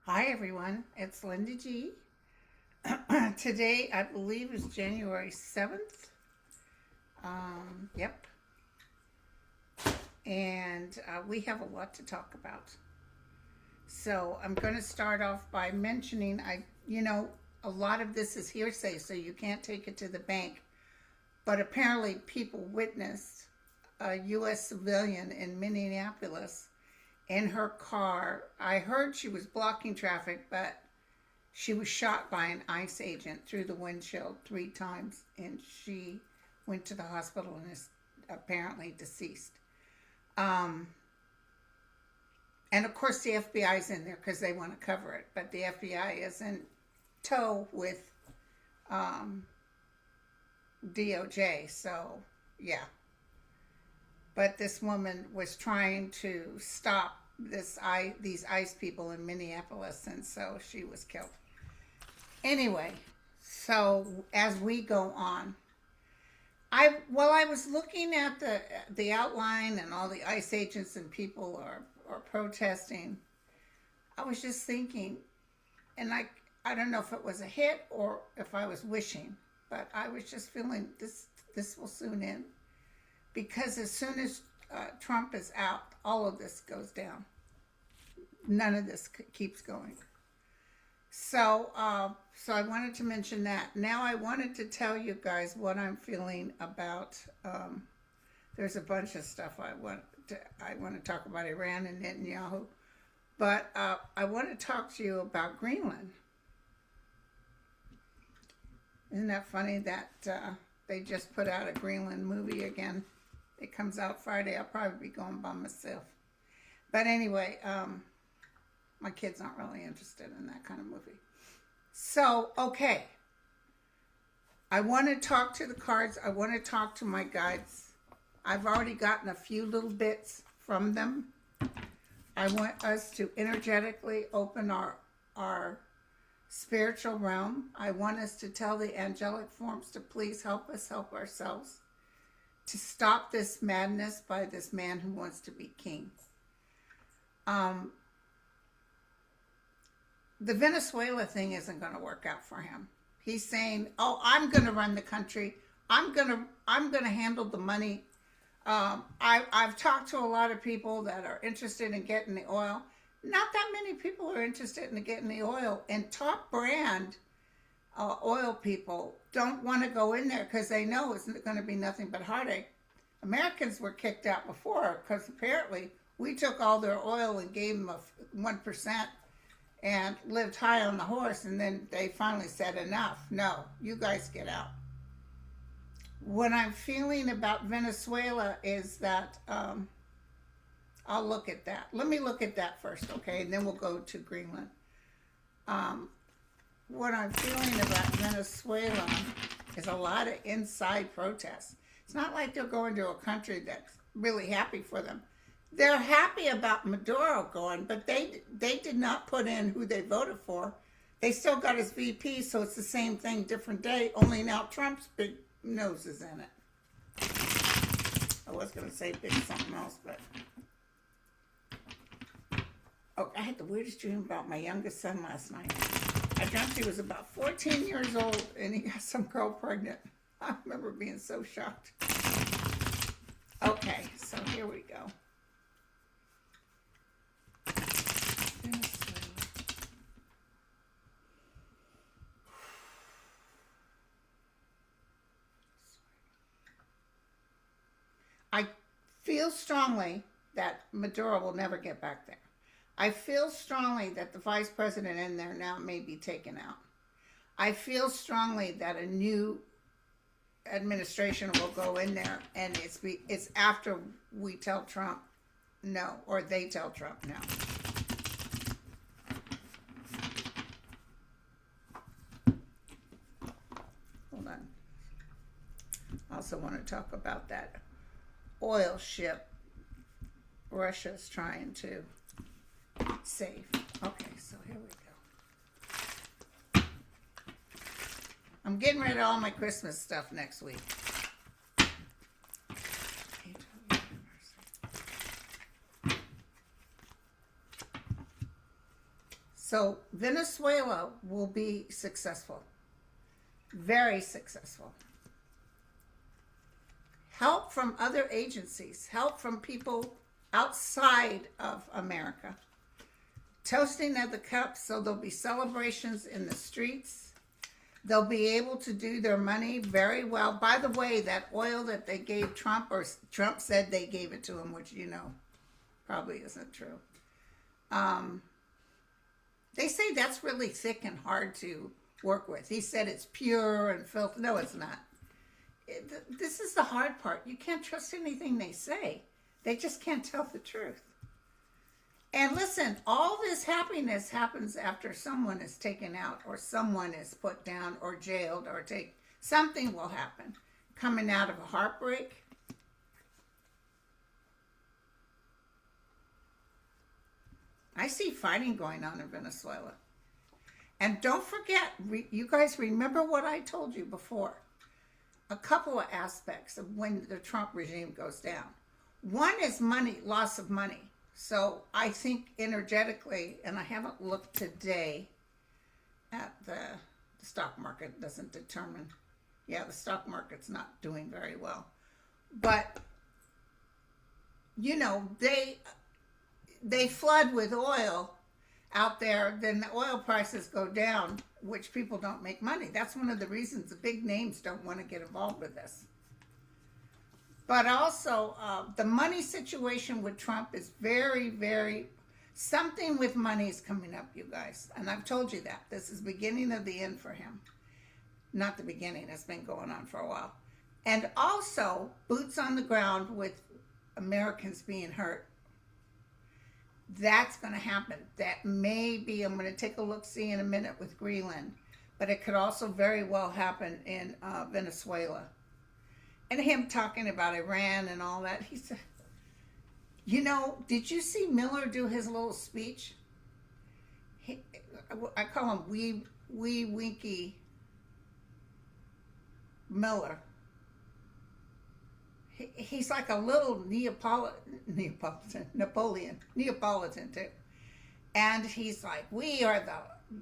Hi everyone, it's Linda G. Today I believe is January 7th. Yep. And we have a lot to talk about. So I'm going to start off by mentioning a lot of this is hearsay, so you can't take it to the bank. But apparently people witnessed a U.S. civilian in Minneapolis in her car. I heard she was blocking traffic, but she was shot by an ICE agent through the windshield 3 times, and she went to the hospital and is apparently deceased. Um, and of course, the FBI is in there because they want to cover it, but the FBI is in tow with um, DOJ. So, yeah. But this woman was trying to stop these ICE people in Minneapolis, and so she was killed. Anyway, so as we go on, I was looking at the outline and all the ICE agents and people are protesting. I was just thinking, and I don't know if it was a hit or if I was wishing, but I was just feeling this will soon end, because as soon as Trump is out, all of this goes down. None of this keeps going. So I wanted to mention that. Now I wanted to tell you guys what I'm feeling about. There's a bunch of stuff I want to talk about Iran and Netanyahu, but I want to talk to you about Greenland. Isn't that funny that they just put out a Greenland movie again? It comes out Friday. I'll probably be going by myself. But anyway, my kids aren't really interested in that kind of movie. So, okay. I want to talk to the cards. I want to talk to my guides. I've already gotten a few little bits from them. I want us to energetically open our spiritual realm. I want us to tell the angelic forms to please help us help ourselves, to stop this madness by this man who wants to be king. The Venezuela thing isn't going to work out for him. He's saying, "Oh, I'm going to run the country. I'm going to handle the money." I've talked to a lot of people that are interested in getting the oil. Not that many people are interested in getting the oil, and top brand oil people don't want to go in there because they know it's going to be nothing but heartache. Americans were kicked out before because apparently we took all their oil and gave them 1% and lived high on the horse, and then they finally said enough. No, you guys get out. What I'm feeling about Venezuela is that I'll look at that. Let me look at that first, okay? And then we'll go to Greenland. What I'm feeling about Venezuela is a lot of inside protests. It's not like they're going to a country that's really happy for them. They're happy about Maduro going, but they did not put in who they voted for. They still got his VP, so it's the same thing, different day, only now Trump's big nose is in it. I was going to say big something else, but... Oh, I had the weirdest dream about my youngest son last night. I dreamt he was about 14 years old and he got some girl pregnant. I remember being so shocked. Okay, so here we go. I feel strongly that Maduro will never get back there. I feel strongly that the vice president in there now may be taken out. I feel strongly that a new administration will go in there, and it's after we tell Trump no, or they tell Trump no. Hold on. I also want to talk about that oil ship Russia's trying to save. Okay, so here we go. I'm getting rid of all my Christmas stuff next week. So Venezuela will be successful, very successful. Help from other agencies, help from people outside of America. Toasting of the cups, so there'll be celebrations in the streets. They'll be able to do their money very well. By the way, that oil that they gave Trump, or Trump said they gave it to him, which you know probably isn't true. They say that's really thick and hard to work with. He said it's pure and filthy. No, it's not. This is the hard part. You can't trust anything they say. They just can't tell the truth. And listen, all this happiness happens after someone is taken out or someone is put down or jailed or something will happen. Coming out of a heartbreak. I see fighting going on in Venezuela. And don't forget, you guys remember what I told you before. A couple of aspects of when the Trump regime goes down. One is money, loss of money. So I think energetically, and I haven't looked today at the stock market, doesn't determine. Yeah, the stock market's not doing very well. But, you know, they flood with oil out there, then the oil prices go down, which people don't make money. That's one of the reasons the big names don't want to get involved with this. But also, the money situation with Trump is very, very, something with money is coming up, you guys. And I've told you that. This is the beginning of the end for him. Not the beginning, it's been going on for a while. And also, boots on the ground with Americans being hurt. That's going to happen. That may be, I'm going to take a look-see in a minute with Greenland. But it could also very well happen in Venezuela. And him talking about Iran and all that. He said, you know, did you see Miller do his little speech? I call him Wee Winky Miller. He's like a little Neapolitan too. And he's like, we are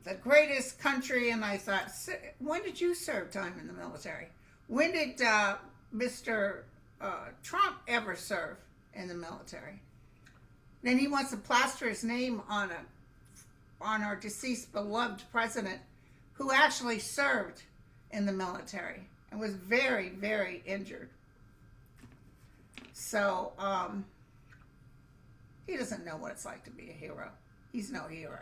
the greatest country. And I thought, when did you serve time in the military? When did Mr. Trump ever serve in the military? Then he wants to plaster his name on our deceased beloved president who actually served in the military and was very, very injured. So, he doesn't know what it's like to be a hero. He's no hero.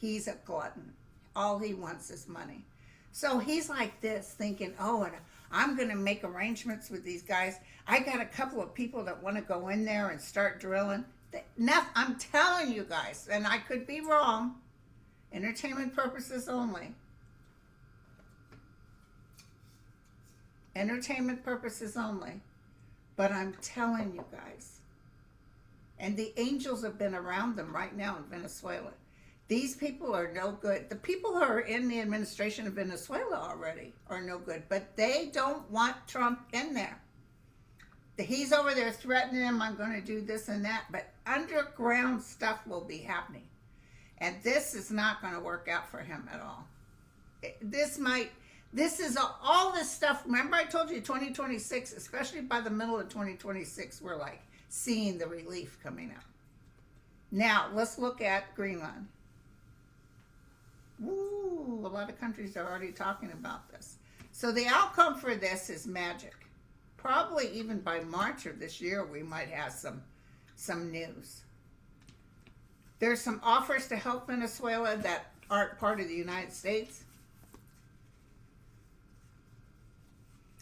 He's a glutton. All he wants is money. So he's like this, thinking, oh, and I'm going to make arrangements with these guys. I got a couple of people that want to go in there and start drilling. I'm telling you guys, and I could be wrong, entertainment purposes only. Entertainment purposes only. But I'm telling you guys, and the angels have been around them right now in Venezuela. These people are no good. The people who are in the administration of Venezuela already are no good, but they don't want Trump in there. He's over there threatening them, I'm going to do this and that, but underground stuff will be happening. And this is not going to work out for him at all. This is all this stuff. Remember I told you 2026, especially by the middle of 2026, we're like seeing the relief coming up. Now, let's look at Greenland. Woo, a lot of countries are already talking about this. So the outcome for this is magic. Probably even by March of this year, we might have some news. There's some offers to help Venezuela that aren't part of the United States.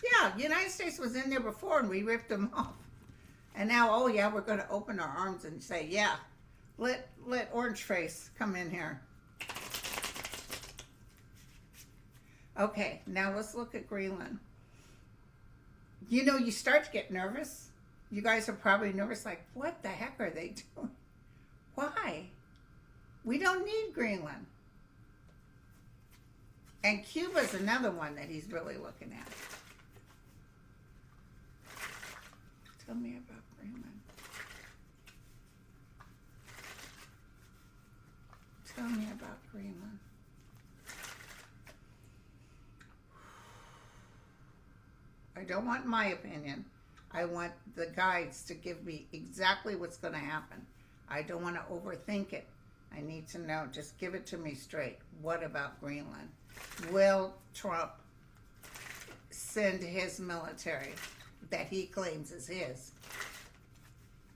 Yeah, the United States was in there before and we ripped them off. And now, oh yeah, we're going to open our arms and say, yeah, let Orange Face come in here. Okay, now let's look at Greenland. You know, you start to get nervous. You guys are probably nervous, like, what the heck are they doing? Why? We don't need Greenland. And Cuba's another one that he's really looking at. Tell me about Greenland. Tell me Greenland. I don't want my opinion. I want the guides to give me exactly what's going to happen. I don't want to overthink it. I need to know. Just give it to me straight. What about Greenland? Will Trump send his military that he claims is his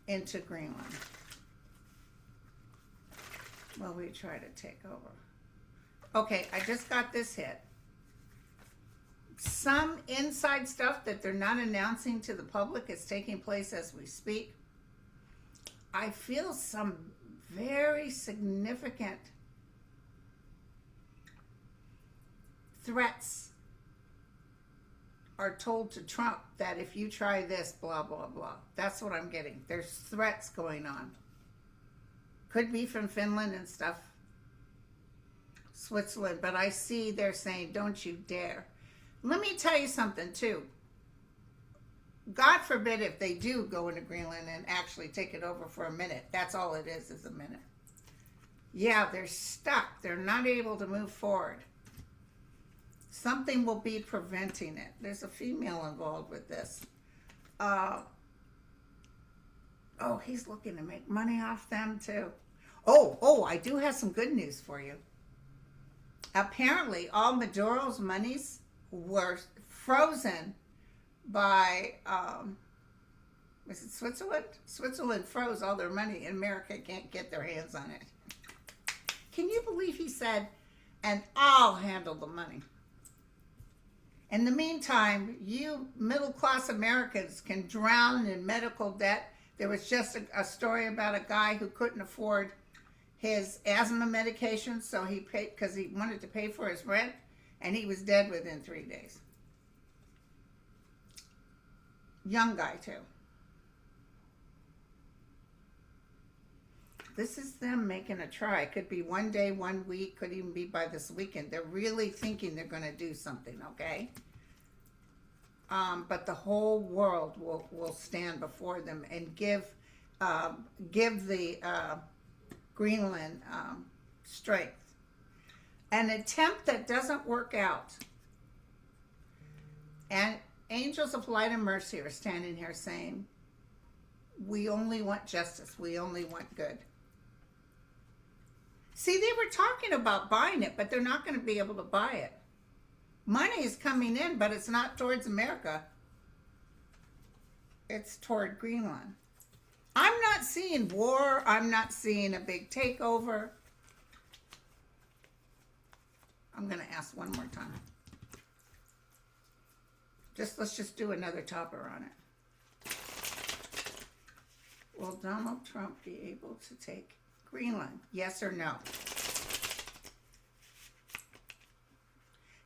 into Greenland? Will we try to take over? Okay, I just got this hit. Some inside stuff that they're not announcing to the public is taking place as we speak. I feel some very significant threats are told to Trump that if you try this, blah, blah, blah. That's what I'm getting. There's threats going on. Could be from Finland and stuff. Switzerland. But I see they're saying, don't you dare. Let me tell you something, too. God forbid if they do go into Greenland and actually take it over for a minute. That's all it is a minute. Yeah, they're stuck. They're not able to move forward. Something will be preventing it. There's a female involved with this. Oh, he's looking to make money off them, too. Oh, I do have some good news for you. Apparently, all Maduro's monies were frozen by, was it Switzerland? Switzerland froze all their money, and America can't get their hands on it. Can you believe he said, and I'll handle the money? In the meantime, you middle-class Americans can drown in medical debt. There was just a story about a guy who couldn't afford his asthma medication, so he paid because he wanted to pay for his rent, and he was dead within 3 days. Young guy, too. This is them making a try. It could be one day, 1 week, could even be by this weekend. They're really thinking they're going to do something, okay? But the whole world will stand before them and give the Greenland strength. An attempt that doesn't work out. And angels of light and mercy are standing here saying, we only want justice. We only want good. See, they were talking about buying it, but they're not going to be able to buy it. Money is coming in, but it's not towards America. It's toward Greenland. I'm not seeing war. I'm not seeing a big takeover. I'm going to ask one more time. Let's just do another topper on it. Will Donald Trump be able to take Greenland? Yes or no?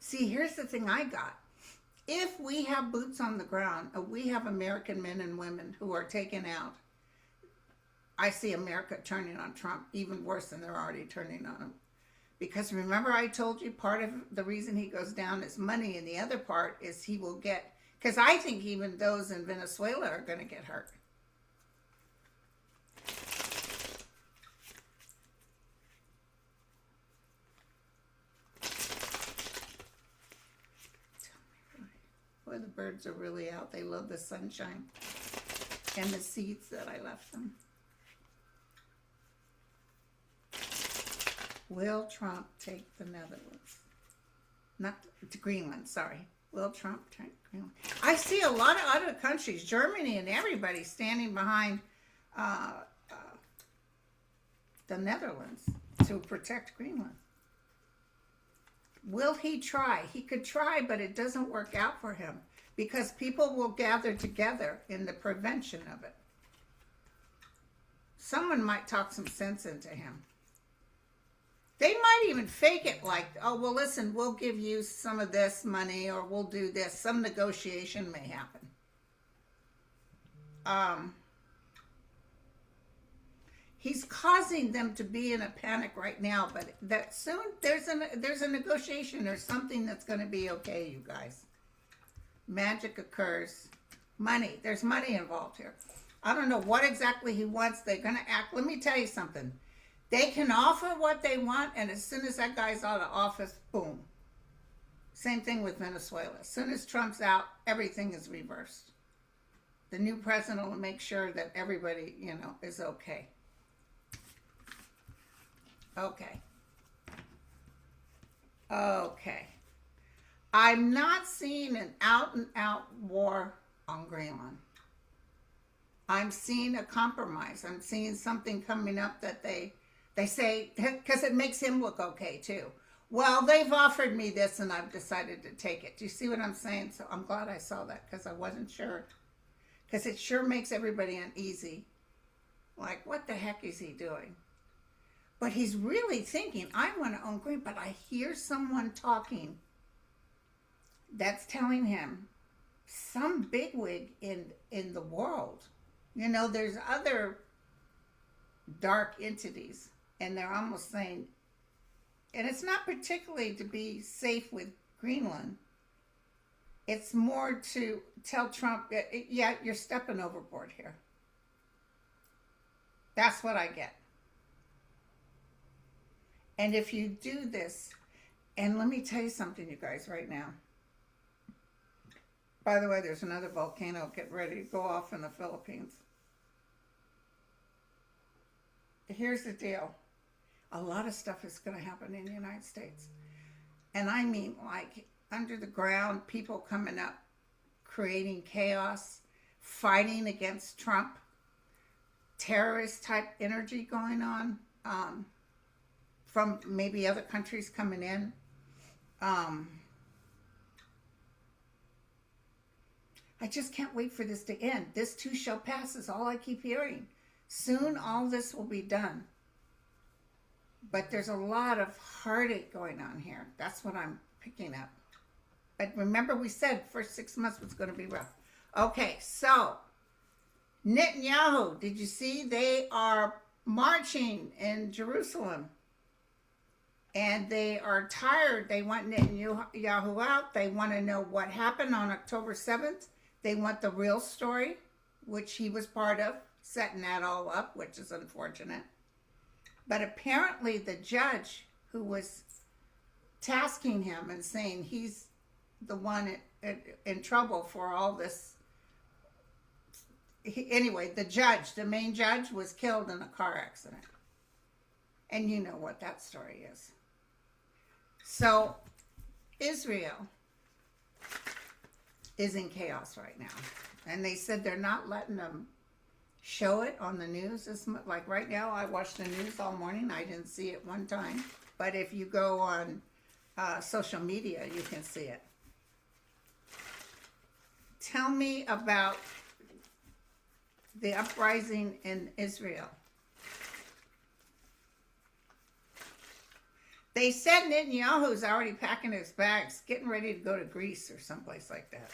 See, here's the thing I got. If we have boots on the ground, we have American men and women who are taken out, I see America turning on Trump even worse than they're already turning on him. Because remember I told you part of the reason he goes down is money, and the other part is he will get, because I think even those in Venezuela are going to get hurt. Boy, the birds are really out. They love the sunshine and the seeds that I left them. Will Trump take the Netherlands? Not to Greenland, sorry. Will Trump take Greenland? I see a lot of other countries, Germany and everybody, standing behind the Netherlands to protect Greenland. Will he try? He could try, but it doesn't work out for him because people will gather together in the prevention of it. Someone might talk some sense into him. They might even fake it like, oh, well, listen, we'll give you some of this money or we'll do this. Some negotiation may happen. He's causing them to be in a panic right now, but that soon there's a negotiation or something that's going to be okay, you guys. Magic occurs. Money. There's money involved here. I don't know what exactly he wants. They're going to act. Let me tell you something. They can offer what they want, and as soon as that guy's out of office, boom. Same thing with Venezuela. As soon as Trump's out, everything is reversed. The new president will make sure that everybody, is okay. Okay. Okay. I'm not seeing an out-and-out war on Greenland. I'm seeing a compromise. I'm seeing something coming up that they say, because it makes him look okay too. Well, they've offered me this and I've decided to take it. Do you see what I'm saying? So I'm glad I saw that because I wasn't sure. Because it sure makes everybody uneasy. Like, what the heck is he doing? But he's really thinking, I want to own Greenland. But I hear someone talking that's telling him, some bigwig in the world. There's other dark entities. And they're almost saying, and it's not particularly to be safe with Greenland. It's more to tell Trump, yeah, you're stepping overboard here. That's what I get. And if you do this, and let me tell you something, you guys, right now. By the way, there's another volcano getting ready to go off in the Philippines. Here's the deal. A lot of stuff is going to happen in the United States. And I mean, like, under the ground, people coming up, creating chaos, fighting against Trump, terrorist type energy going on, from maybe other countries coming in. I just can't wait for this to end. This too shall pass is all I keep hearing. Soon all this will be done. But there's a lot of heartache going on here. That's what I'm picking up. But remember we said first 6 months was going to be rough. Okay, so Netanyahu, did you see they are marching in Jerusalem? And they are tired. They want Netanyahu out. They want to know what happened on October 7th. They want the real story, which he was part of, setting that all up, which is unfortunate. But apparently the judge who was tasking him and saying he's the one in trouble for all this. Anyway, the main judge was killed in a car accident. And you know what that story is. So Israel is in chaos right now. And they said they're not letting them show it on the news. Like right now, I watched the news all morning. I didn't see it one time. But if you go on social media, you can see it. Tell me about the uprising in Israel. They said Netanyahu's already packing his bags, getting ready to go to Greece or someplace like that.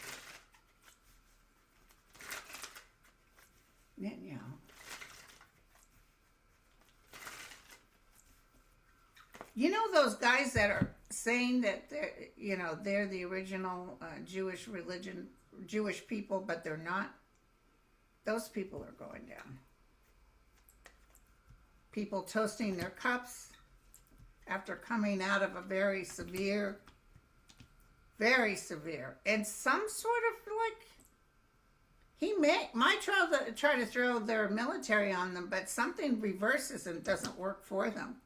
Netanyahu. You know those guys that are saying that they're the original Jewish religion, Jewish people, but they're not? Those people are going down. People toasting their cups after coming out of a very severe, and some sort of he might try to throw their military on them, but something reverses and doesn't work for them.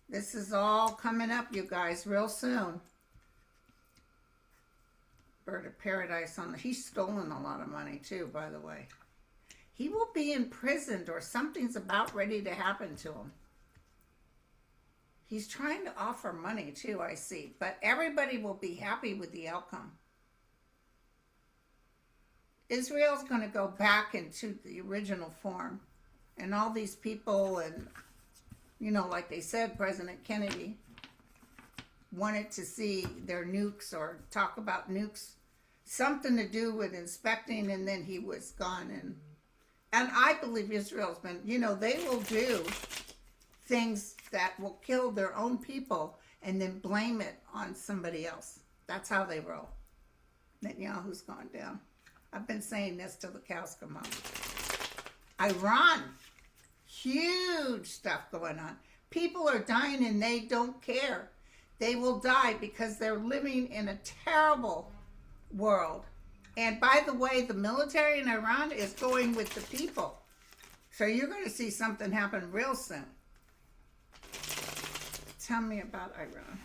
This is all coming up, you guys, real soon. Bird of Paradise he's stolen a lot of money too, by the way. He will be imprisoned or something's about ready to happen to him. He's trying to offer money too, I see. But everybody will be happy with the outcome. Israel's going to go back into the original form. And all these people and, like they said, President Kennedy wanted to see their nukes or talk about nukes. Something to do with inspecting, and then he was gone. And I believe Israel's been, they will do things that will kill their own people and then blame it on somebody else. That's how they roll. Netanyahu's gone down. I've been saying this till the cows come home. Iran, huge stuff going on. People are dying and they don't care. They will die because they're living in a terrible world. And by the way, the military in Iran is going with the people. So you're going to see something happen real soon. Tell me about Iran.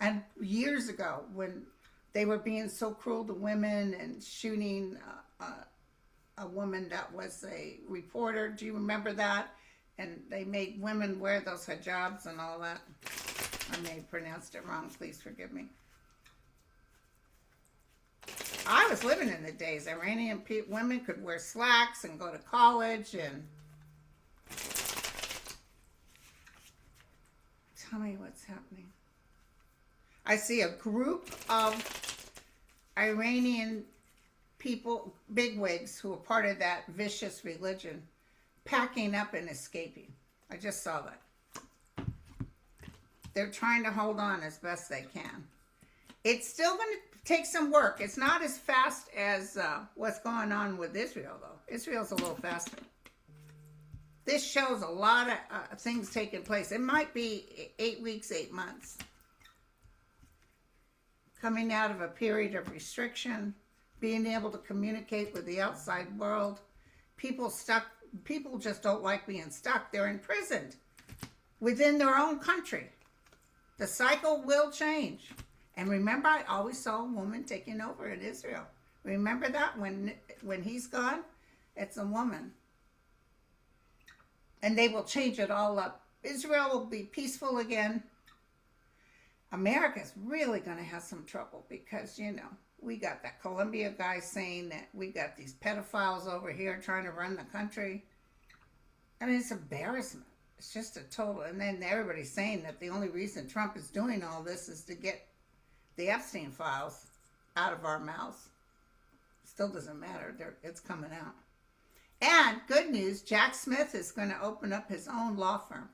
And years ago, when they were being so cruel to women and shooting a woman that was a reporter, do you remember that? And they made women wear those hijabs and all that. I may have pronounced it wrong. Please forgive me. I was living in the days Iranian women could wear slacks and go to college and... Tell me what's happening. I see a group of Iranian people, bigwigs, who are part of that vicious religion, packing up and escaping. I just saw that. They're trying to hold on as best they can. It's still going to take some work. It's not as fast as what's going on with Israel, though. Israel's a little faster. This shows a lot of things taking place. It might be 8 weeks, 8 months. Coming out of a period of restriction, being able to communicate with the outside world. People just don't like being stuck. They're imprisoned within their own country. The cycle will change. And remember, I always saw a woman taking over in Israel. Remember that? When he's gone, it's a woman. And they will change it all up. Israel will be peaceful again. America's really going to have some trouble because, you know, we got that Columbia guy saying that we got these pedophiles over here trying to run the country. I mean, it's embarrassment. It's just a total. And then everybody's saying that the only reason Trump is doing all this is to get the Epstein files out of our mouths. Still doesn't matter. It's coming out. And good news, Jack Smith is going to open up his own law firm.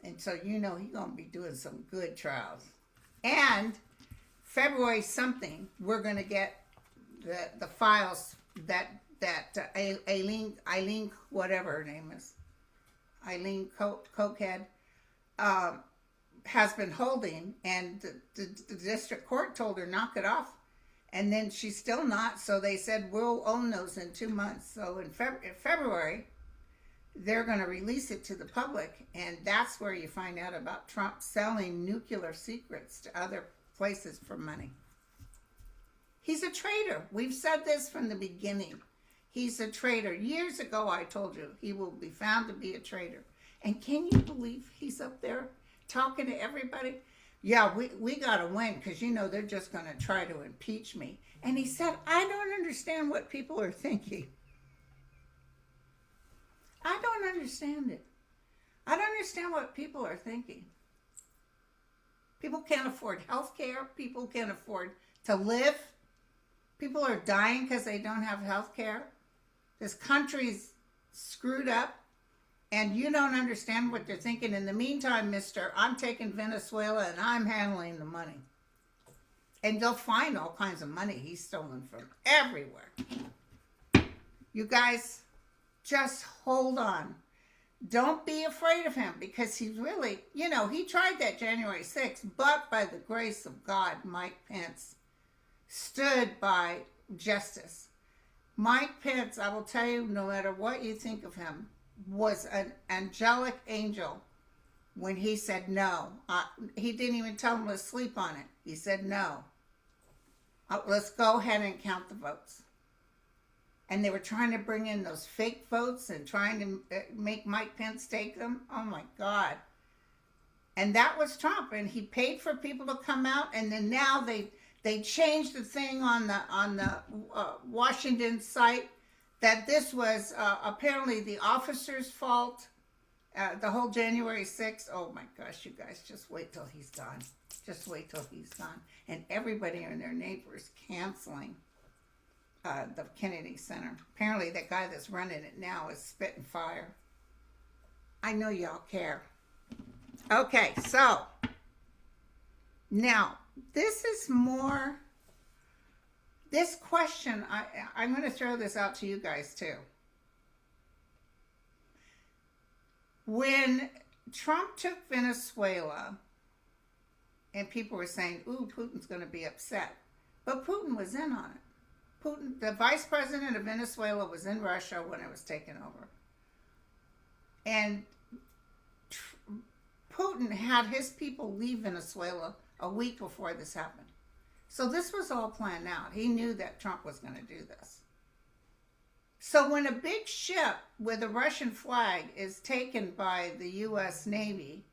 And so you know he's going to be doing some good trials. And February something, we're going to get the files that Eileen, whatever her name is, Eileen Cokehead, has been holding. And the district court told her, knock it off. And then she's still not. So they said, we'll own those in 2 months. So in February, they're going to release it to the public, and that's where you find out about Trump selling nuclear secrets to other places for money. He's a traitor. We've said this from the beginning. He's a traitor. Years ago, I told you, he will be found to be a traitor. And can you believe he's up there talking to everybody? Yeah, we got to win because, you know, they're just going to try to impeach me. And he said, I don't understand what people are thinking. I don't understand it. I don't understand what people are thinking. People can't afford health care. People can't afford to live. People are dying because they don't have health care. This country's screwed up, and you don't understand what they're thinking. In the meantime, mister, I'm taking Venezuela, and I'm handling the money. And they'll find all kinds of money he's stolen from everywhere. You guys... just hold on. Don't be afraid of him because he's really, you know, he tried that January 6th, but by the grace of God, Mike Pence stood by justice. Mike Pence, I will tell you, no matter what you think of him, was an angelic angel when he said no. He didn't even tell him to sleep on it. He said no. Let's go ahead and count the votes. And they were trying to bring in those fake votes and trying to make Mike Pence take them. Oh, my God. And that was Trump. And he paid for people to come out. And then now they changed the thing on the Washington site that this was apparently the officer's fault. The whole January 6th. Oh, my gosh, you guys. Just wait till he's gone. Just wait till he's gone. And everybody and their neighbors canceling the Kennedy Center. Apparently that guy that's running it now is spitting fire. I know y'all care. Okay, so now this is more This question, I'm going to throw this out to you guys too. When Trump took Venezuela, and people were saying, ooh, Putin's going to be upset. But Putin was in on it. Putin, the vice president of Venezuela, was in Russia when it was taken over. And Putin had his people leave Venezuela a week before this happened. So this was all planned out. He knew that Trump was going to do this. So when a big ship with a Russian flag is taken by the U.S. Navy,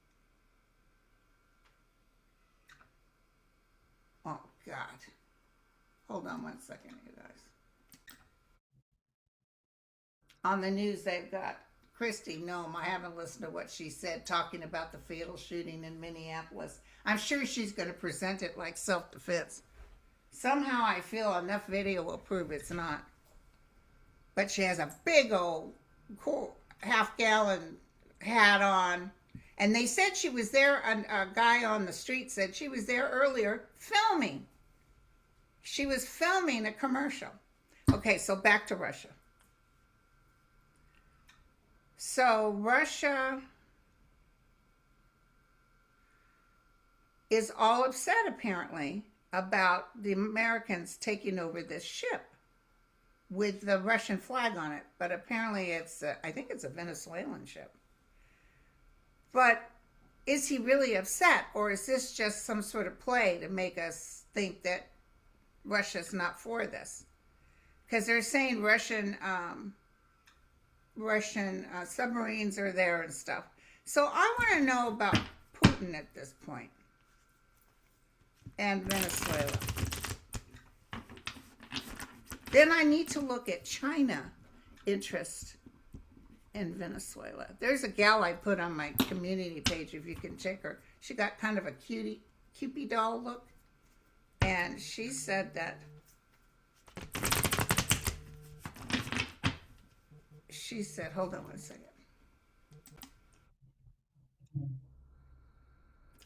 oh, God. Hold on one second, you guys. On the news, they've got Christy Nome. I haven't listened to what she said, talking about the fatal shooting in Minneapolis. I'm sure she's going to present it like self-defense. Somehow I feel enough video will prove it's not. But she has a big old half-gallon hat on. And they said she was there, a guy on the street said she was there earlier filming. She was filming a commercial. Okay, so back to Russia. So Russia is all upset, apparently, about the Americans taking over this ship with the Russian flag on it. But apparently it's, I think it's a Venezuelan ship. But is he really upset, or is this just some sort of play to make us think that Russia's not for this? Because they're saying Russian submarines are there and stuff. So I want to know about Putin at this point and Venezuela. Then I need to look at China interest in Venezuela. There's a gal I put on my community page, if you can check her. She got kind of a Cupid doll look. And she said that she said, hold on one second.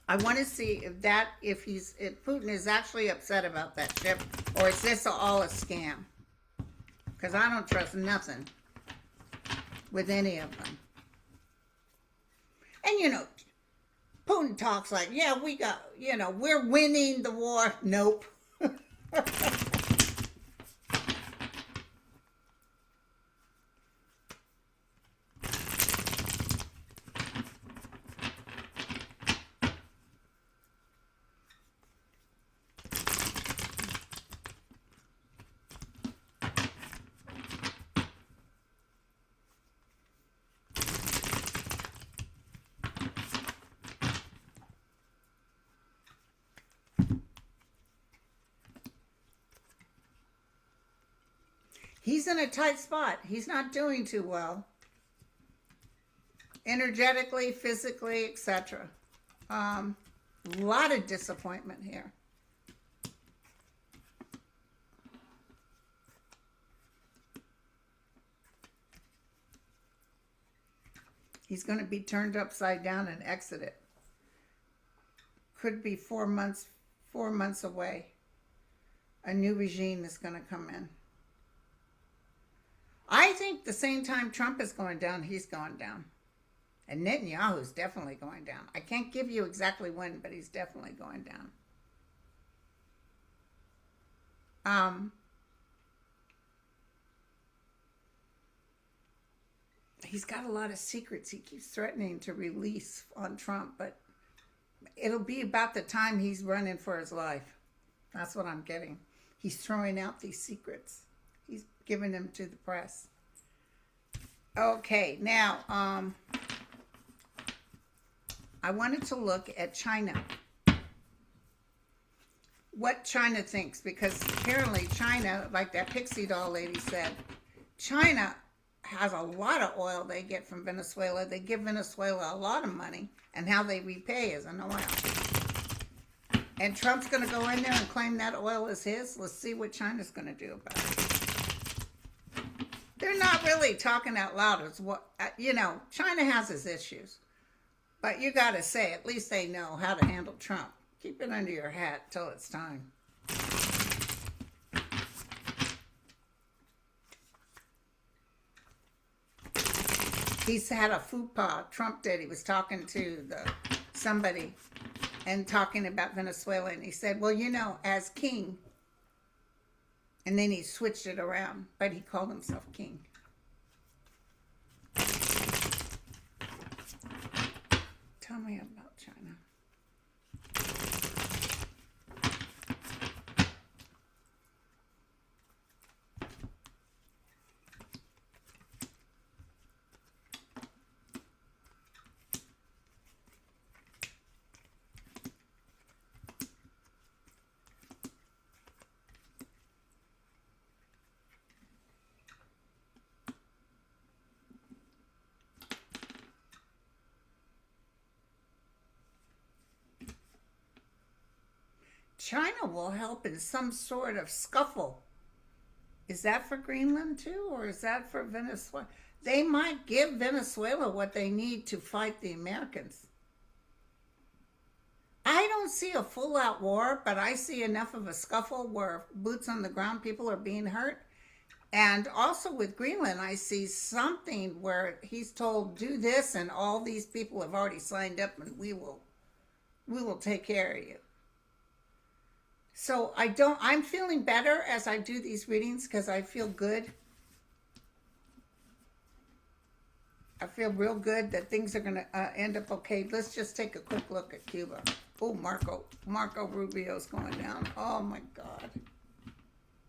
I want to see if Putin is actually upset about that ship, or is this all a scam? Because I don't trust nothing with any of them. And you know, Putin talks like, yeah, we got, you know, we're winning the war. Nope. He's in a tight spot. He's not doing too well. Energetically, physically, etc. A lot of disappointment here. He's going to be turned upside down and exited. Could be 4 months away. A new regime is going to come in. I think the same time Trump is going down, he's going down. And Netanyahu's definitely going down. I can't give you exactly when, but he's definitely going down. He's got a lot of secrets he keeps threatening to release on Trump, but it'll be about the time he's running for his life. That's what I'm getting. He's throwing out these secrets. He's giving them to the press. Okay, now, I wanted to look at China. What China thinks, because apparently China, like that pixie doll lady said, China has a lot of oil they get from Venezuela. They give Venezuela a lot of money, and how they repay is an oil. And Trump's going to go in there and claim that oil is his. Let's see what China's going to do about it. They're not really talking out loud. It's what, you know, China has its issues. But you got to say, at least they know how to handle Trump. Keep it under your hat till it's time. He's had a fupa. Trump did. He was talking to somebody and talking about Venezuela, and he said, well, you know, as king, and then he switched it around, but he called himself king. Tell me about China. China will help in some sort of scuffle. Is that for Greenland too, or is that for Venezuela? They might give Venezuela what they need to fight the Americans. I don't see a full-out war, but I see enough of a scuffle where boots on the ground, people are being hurt. And also with Greenland, I see something where he's told, do this, and all these people have already signed up, and we will take care of you. So I'm feeling better as I do these readings because I feel good. I feel real good that things are going to end up okay. Let's just take a quick look at Cuba. Oh, Marco Rubio's going down. Oh my God.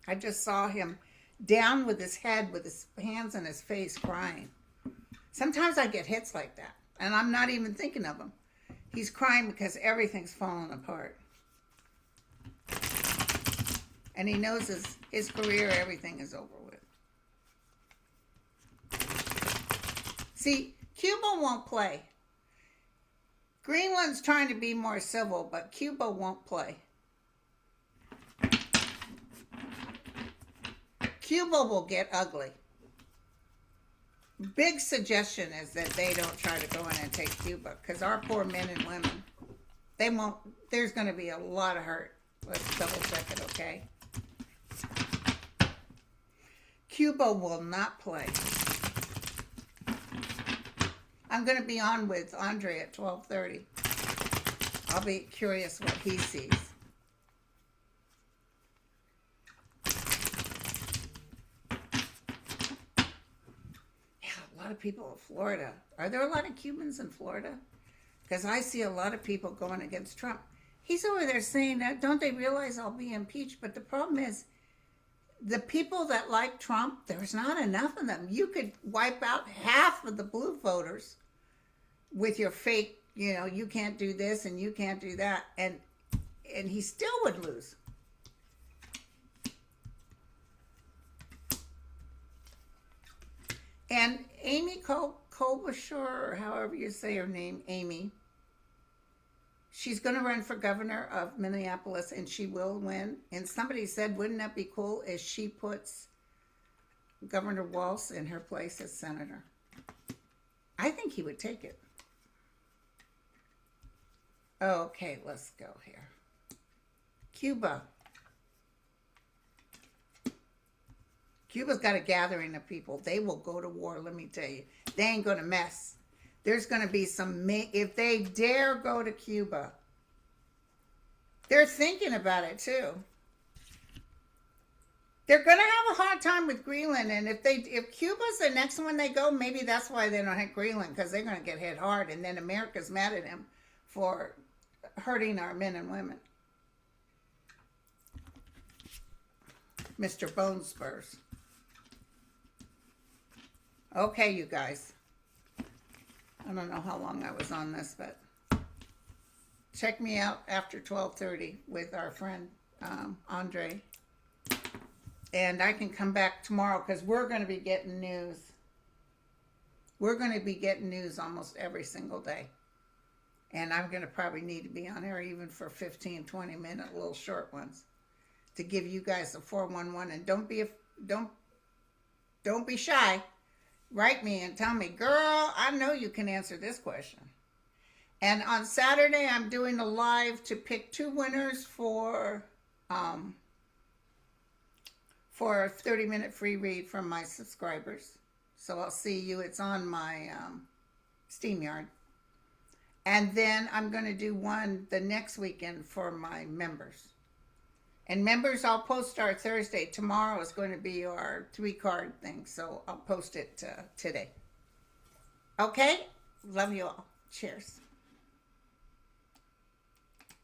I just saw him down with his head, with his hands on his face, crying. Sometimes I get hits like that, and I'm not even thinking of him. He's crying because everything's falling apart. And he knows his career, everything is over with. See, Cuba won't play. Greenland's trying to be more civil, but Cuba won't play. Cuba will get ugly. Big suggestion is that they don't try to go in and take Cuba, because our poor men and women, they won't, there's going to be a lot of hurt. Let's double check it, okay? Cuba will not play. I'm going to be on with Andre at 12:30. I'll be curious what he sees. Yeah, a lot of people in Florida. Are there a lot of Cubans in Florida? Because I see a lot of people going against Trump. He's over there saying that, don't they realize I'll be impeached? But the problem is, the people that like Trump, there's not enough of them. You could wipe out half of the blue voters with your fake, you know, you can't do this and you can't do that. And he still would lose. And Amy Klobuchar, or however you say her name, Amy, she's going to run for governor of Minneapolis, and she will win. And somebody said, wouldn't that be cool if she puts Governor Walz in her place as senator? I think he would take it. Okay, let's go here. Cuba. Cuba's got a gathering of people. They will go to war, let me tell you. They ain't going to mess. There's going to be some, if they dare go to Cuba, they're thinking about it too. They're going to have a hard time with Greenland, and if Cuba's the next one they go, maybe that's why they don't hit Greenland, because they're going to get hit hard, and then America's mad at him for hurting our men and women. Mr. Bone Spurs. Okay, you guys. I don't know how long I was on this, but check me out after 12:30 with our friend Andre. And I can come back tomorrow because we're going to be getting news. We're going to be getting news almost every single day. And I'm going to probably need to be on there even for 15, 20-minute little short ones to give you guys the 411. And don't be shy. Write me and tell me, girl, I know you can answer this question. And on Saturday, I'm doing a live to pick 2 winners for a 30-minute free read from my subscribers. So I'll see you. It's on my SteamYard. And then I'm going to do one the next weekend for my members. And members, I'll post our Thursday. Tomorrow is going to be our 3-card thing, so I'll post it today. Okay? Love you all. Cheers.